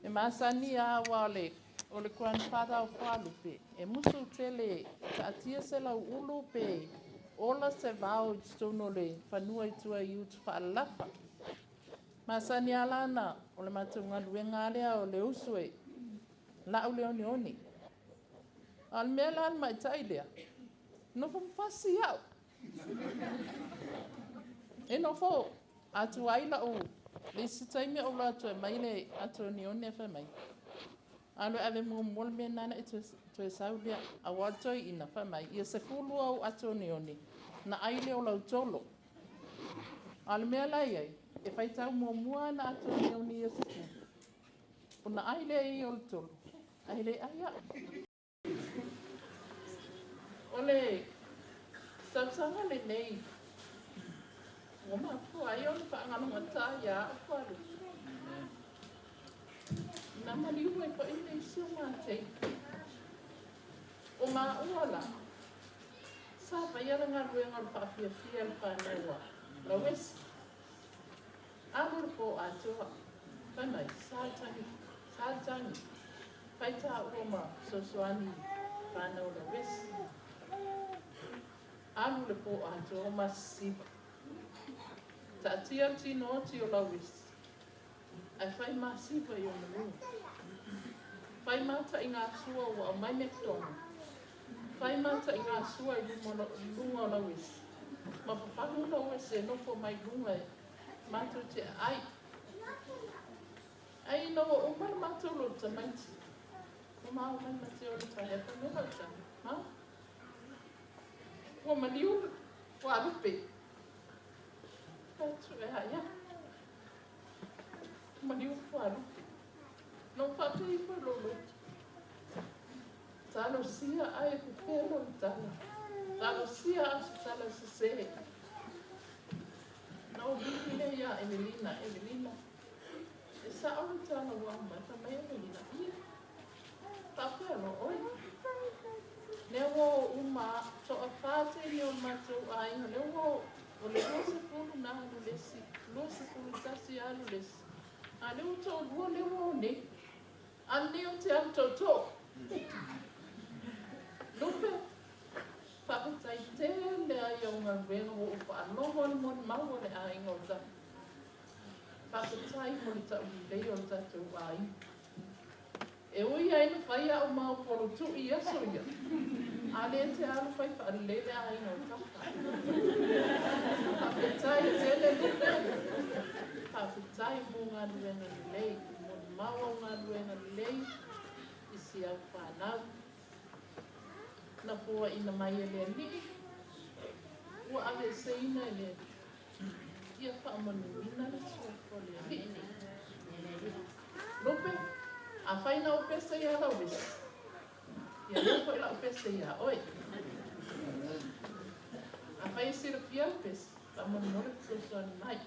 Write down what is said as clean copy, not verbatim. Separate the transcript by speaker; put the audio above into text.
Speaker 1: E masani a wale o le grandfather o Fualupe. E musu tele ta tia se la ulu pe ola se vau stono le fanua i tua iu tu whaalafa. Masani alana o le matunga luenga lea o le usue la o le oni oni. Al mea lan mai tailea. No fo fasi au. E no fo atu aila o le sitaimi o la tu mai le atu ni oni fa mai. Alo ave mo mol me nana e tu saulia a wato ina fa mai. Ia se fulu au atu ni oni. Na aile o la tolo. Al mea lai ai e fai tau mua na atu ni oni ia se fulu. O na aile ai o le tolo. Aile aia. Ole sausanga le nei. O ma fu ai o le whaangano mata ia a whalu. Nā mali ua i pa i nei sio mā tei. O mā uala. Sā pai ala ngā ruenga le whaafia fia le whanewa. La wesi. Alo le po atua. Whanai, sātangi. Pai tā ua ma sosoani whanau la wesi. Alo le po atua o ma siva. Ta tia tino oti o la wesi. Ai whai mā siva i o na runga. Whai mata i ngā sua ua o mai mektonga. Whai mata i ngā sua i lunga o la wesi. Ma whawhahu la wesi e nofo mai lunga e. Mata te ai. Ai no o mai mata o lo tamaiti. O maa o mai mata o lo taia whanua ta. Ma? Ua maniu Fualupe. Tatu e haia. Maniu Fualupe. No whate i pa lolo. Talo sia ai pupelo i tala. Talo sia asu tala se se. No bihile ia Evelina. E sa ori tala wamba ta mai Evelina. Papelo oi. Lewo uma so a fate ni o mato ai lewo o le lose fulu na lesi. Lose fulu tasi alu lesi. Ale o to duo lewo ne. Ane o te autoto. Lupe. Whakatai tele ai o ngā wena o whaanoho ni Molimau le a ingo ta. Whakatai mo ni ta uwei o tatou ai. E ui ai na whai a o mau polo tu i aso ia. Ale te alu whai whaalele a ingo ta. Whakatai tele lupe. Whakatai mo ngā ruenga lei. Molimau o ngā ruenga lei. Isi au whanau. Na pua ina mai e lea ni. Ua ave se ina e lea. Ia whaamanu ina le sua ko lea ni. Lupe, a whaina o pesa ia la wesi. Ia lupo ila o pesa ia, oi. A whai sira pia o pesa. Whaamanu mole so ni mai.